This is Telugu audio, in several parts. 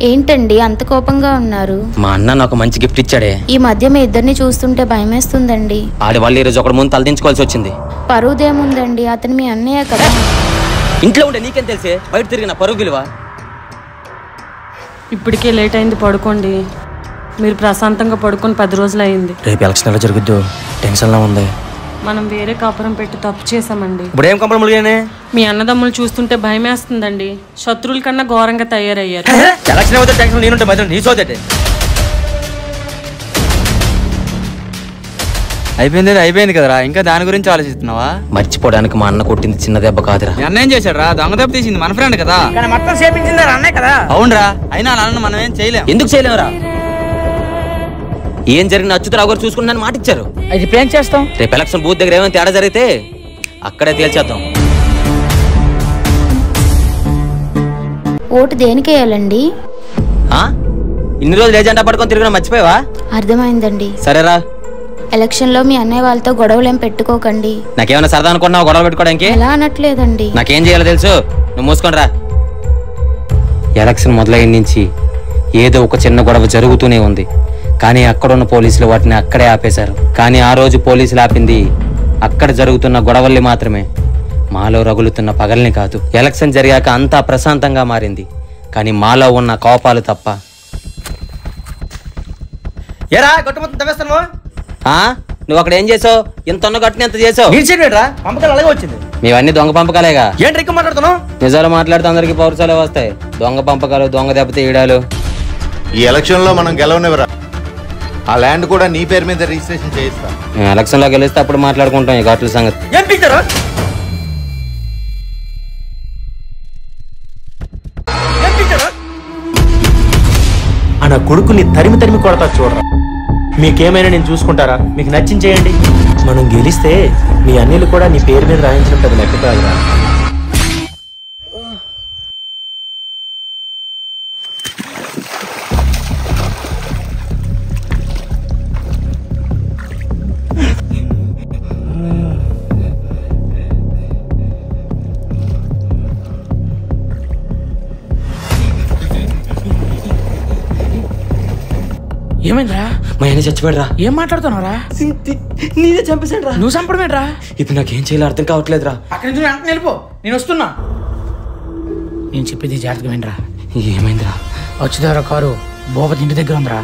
ఏంటండి అంత కోపంగా ఉన్నారు? మా అన్న నాకు మంచి గిఫ్ట్ ఇచ్చాడే. ఈ మధ్య మీ ఇద్దరిని చూస్తుంటే భయమేస్తుందండి. ఆడి వాళ్ళు ఈరోజు ఒకటి ముందు తలదించుకోవాల్సి వచ్చింది. పరువుదేముందండి, అతను మీ అన్నయ్య కదా. ఇంట్లో ఉంటే నీకేం తెలిసే, బయట తిరిగిన పరువు విలువ. ఇప్పటికే లేట్ అయింది, పడుకోండి. మీరు ప్రశాంతంగా పడుకొని 10 రోజులు అయింది. రేపు ఎలక్షన్ ఎలా జరుగుద్దు, టెన్షన్లా ఉంది. మనం వేరే కాపురం పెట్టి తప్పు చేసామండి. ఇప్పుడు ఏం కంపలు ములిగానే? మీ అన్నదమ్ములు చూస్తుంటే భయమేస్తుందండి. శత్రువుల కన్నా ఘోరంగా తయారయ్యారు. ఎలక్షన్ అవుతే టెన్షన్ నేనుంటే మధ్య నీ సోదటే. అయిపోయింది కదరా, ఇంకా దాని గురించి ఆలోచిస్తున్నావా? మర్చిపోవడానికి మా అన్న కొట్టింది చిన్న దెబ్బ కాదురా. అన్నేం చేశాడు రా? దొంగ దెబ్బ తీసింది మన ఫ్రెండ్ కదా. మొత్తం చేపించింది అన్నే కదా. అవునరా, అయినా అన్న మనం ఏం చేయలేం. ఎందుకు చేయలేమురా? ఏం జరిగిన అచ్యుతరావు గారు చూసుకుంటానని మాట ఇచ్చారు. అది ఇప్పుడు ఏం చేస్తాం? రేపు ఎలక్షన్ బూత్ దగ్గర ఏమైనా తేడా జరిగితే అక్కడే తేల్చేద్దాం. ఓటు దేనికి వేయాలండి? ఇన్ని రోజులు ఏజెండా పడుకొని తిరిగినా మర్చిపోయావా? అర్థమైందండి. సరేరా. ఎలక్షన్ లో మీ అన్నయ్య వాళ్ళతో గొడవలేం పెట్టుకోకండి. నాకేమైనా సరదా అనుకున్నావు గొడవ పెట్టుకోవడానికి? ఎలా అనట్లేదండి. నాకేం చేయాలో తెలుసు, నువ్వు మూసుకొని రా. ఎలక్షన్ మొదలైన నుంచి ఏదో ఒక చిన్న గొడవ జరుగుతూనే ఉంది. కానీ అక్కడున్న పోలీసులు వాటిని అక్కడే ఆపేశారు. కానీ ఆ రోజు పోలీసులు ఆపింది అక్కడ జరుగుతున్న గొడవల్ని మాత్రమే, మాలో రగులుతున్న పగల్ని కాదు. ఎలక్షన్ జరిగాక అంతా ప్రశాంతంగా మారింది, కానీ మాలో ఉన్న కోపాలు తప్ప. ఏరా గట్టుమొత్తం తవ్వేస్తాను. నువ్వు అక్కడ ఏం చేసావు? ఇంత గట్టుని ఎంత చేసావు? పంపకాలు అలాగే వచ్చింది. మేవన్నీ దొంగ పంపకాలేగా. ఏంటి ఎక్కువ మాట్లాడుతున్నావు? నిజాలు మాట్లాడితే అందరికి పౌరుషాలే వస్తాయి. దొంగ పంపకాలు, దొంగ దెబ్బతీయడాలు. ఈ ఎలక్షన్ లో మనం గెలవనివరా? ఆ ల్యాండ్ కూడా నీ పేరు మీద రిజిస్ట్రేషన్ చేయిస్తా. ఎలక్షన్ లో గెలిస్తే అప్పుడు మాట్లాడుకుంటాం ఈ ఘాట్ల సంగతి. నా కొడుకుని తరిమి తరిమి కొడతా చూడరా. మీకేమైనా నేను చూసుకుంటారా? మీకు నచ్చింది చేయండి. మనం గెలిస్తే మీ అన్నిలు కూడా నీ పేరు మీద రాయించడం పెద్ద లెక్క కాదురా. ఏమైందిరా? మా ఆయన చచ్చిపోయాడు రా. ఏం మాట్లాడుతున్నావురా? నేనే చంపేశాను రా. నువ్వు చంపడమేట్రా? ఇప్పుడు నాకేం చేయాలో అర్థం కావట్లేదురా. అక్కడి నుంచి వెంటనే వెళ్ళిపో, నేను వస్తున్నా. నేను చెప్పేది జాగ్రత్తగా వినరా. ఏమైందిరా? వచ్చేదారా కారు భూపతి ఇంటి దగ్గర ఉందిరా.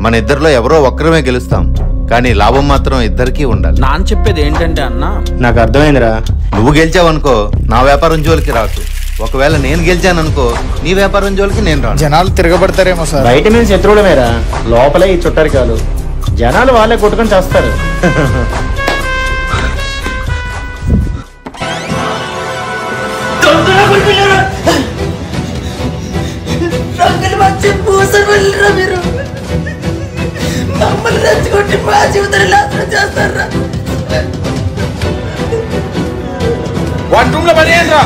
మన ఇద్దరిలో ఎవరో ఒక్కరమే గెలుస్తాం, కానీ లాభం మాత్రం ఇద్దరికీ ఉండాలి. నాన్న చెప్పేది ఏంటంటే అన్న, నాకు అర్థమైందిరా. నువ్వు గెలిచావనుకో నా వ్యాపారం జోలికి రాకు. ఒకవేళ నేను గెలిచాననుకో నీ వ్యాపారం జోలికి నేను రాను. జనాలు తిరగబడతారేమో సార్. బయట మేము శత్రువులమేరా, లోపలే ఈ చుట్టరికాలు. జనాలు వాళ్ళే కొట్టుకొని చేస్తారు. మమ్మల్ని రెచ్చగొట్టి మా జీవితాన్ని నాశనం చేస్తారా? వన్ రూమ్ లో పడేయండిరా.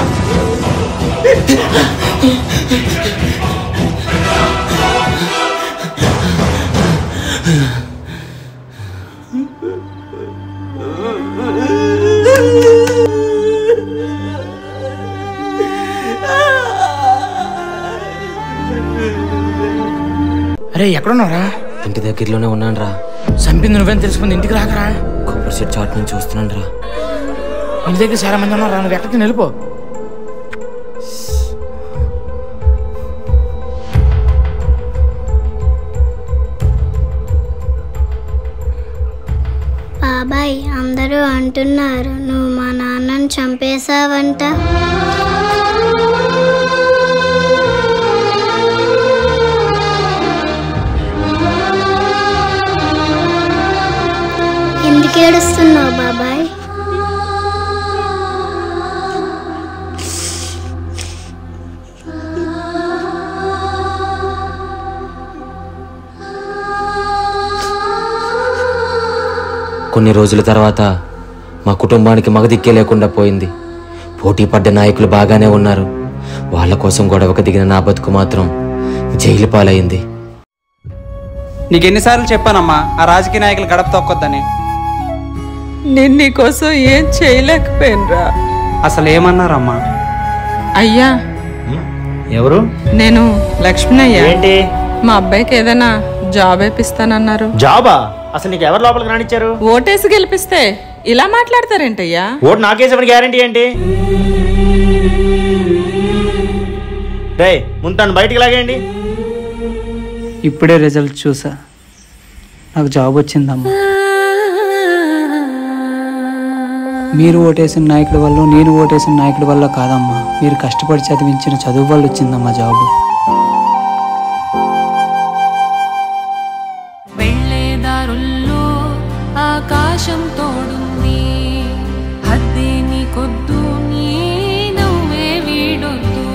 అరే ఎక్కడున్నారా? ఇంటి దగ్గరలోనే ఉన్నాను రా. చంపింది నువ్వేం తెలుసుకుంది, ఇంటికి రాకరా. కొబ్బరి చెట్టు చాటు నుంచి చూస్తున్నాను రా. ఇంటి దగ్గర చాలా మంది ఉన్నారా, నువ్వు ఎక్కడికి వెళ్ళిపో. బాబాయ్, అందరూ అంటున్నారు నువ్వు మా నాన్నని చంపేశావంట. ఎందుకు ఏడుస్తున్నావు బాబాయ్? కొన్ని రోజుల తర్వాత మా కుటుంబానికి మగదిక్కే లేకుండా పోయింది. పోటీ పడ్డ నాయకులు బాగానే ఉన్నారు. వాళ్ళ కోసం గొడవకు దిగిన నా బతుకు మాత్రం జైలు పాలైంది. నీకెన్నిసార్లు చెప్పానమ్మా ఆ రాజకీయ నాయకులు గడప తొక్కొద్దని. నేను నీకోసం ఏం చేయలేకపోయినరా. అసలు ఏమన్నారమ్మా? అయ్యా, ఎవరు? నేను లక్ష్మణయ్య. ఏంటి? మా అబ్బాయికి ఏదైనా జాబ్ వేపిస్తానన్నారు. జాబా? అసలు నీకు ఎవరు లోపలికి రానిచ్చారు? ఓటేసి గెలిపిస్తే ఇలా మాట్లాడతారేంటయ్యా? ఓటు నాకేసేమని గ్యారంటీ ఏంటి? రే ముందు తను బయటికి లాగేయండి. ఇప్పుడే రిజల్ట్ చూసా, నాకు జాబ్ వచ్చిందమ్మా. మీరు ఓటేసిన నాయకుడి వల్ల, నేను ఓటేసిన నాయకుడి వల్ల కాదమ్మా, మీరు కష్టపడి చదివించిన చదువు వల్ల వచ్చిందమ్మా జాబు. వెళ్ళేదారుల్లో ఆకాశం తోడుంది, హద్దే నీకొద్దు, నీ నవ్వే వీడొద్దు.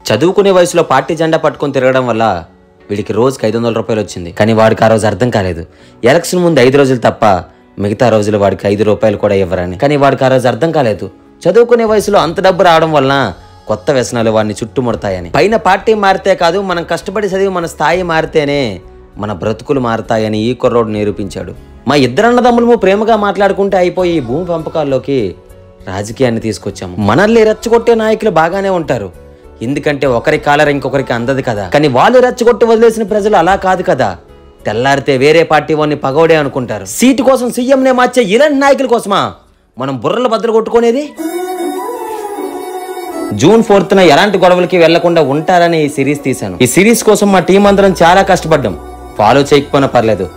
చదువుకునే వయసులో పార్టీ జెండా పట్టుకొని తిరగడం వల్ల వీడికి రోజుకి 500 రూపాయలు వచ్చింది. కానీ వాడికి ఆ రోజు అర్థం కాలేదు, ఎలక్షన్ ముందు 5 రోజులు తప్ప మిగతా రోజులు వాడికి 5 రూపాయలు కూడా ఇవ్వరని. కానీ వాడికి ఆ రోజు అర్థం కాలేదు, చదువుకునే వయసులో అంత డబ్బు రావడం వలన కొత్త వ్యసనాలు వాడిని చుట్టుముడతాయని. పైన పార్టీ మారితే కాదు, మనం కష్టపడి చదివి మన స్థాయి మారితేనే మన బ్రతుకులు మారతాయని ఈ కుర్రోడు నిరూపించాడు. మా ఇద్దరు అన్నదమ్ములము ప్రేమగా మాట్లాడుకుంటే అయిపోయి ఈ భూమి పంపకాల్లోకి రాజకీయాన్ని తీసుకొచ్చాము. మనల్ని రెచ్చగొట్టే నాయకులు బాగానే ఉంటారు, ఎందుకంటే ఒకరి కాలర్ ఇంకొకరికి అందదు కదా. కానీ వాళ్ళు రెచ్చగొట్టి వదిలేసిన ప్రజలు అలా కాదు కదా. తెల్లారితే వేరే పార్టీ వాడిని పగోడే అనుకుంటారు. సీటు కోసం సీఎంనే మార్చే ఇలాంటి నాయకుల కోసమా మనం బుర్రలు బద్దలు కొట్టుకునేది? జూన్ 4న ఎలాంటి గొడవలకి వెళ్లకుండా ఉంటారని ఈ సిరీస్ తీశాను. ఈ సిరీస్ కోసం మా టీం అందరం చాలా కష్టపడ్డాం. ఫాలో చేయకపోయినా పర్లేదు,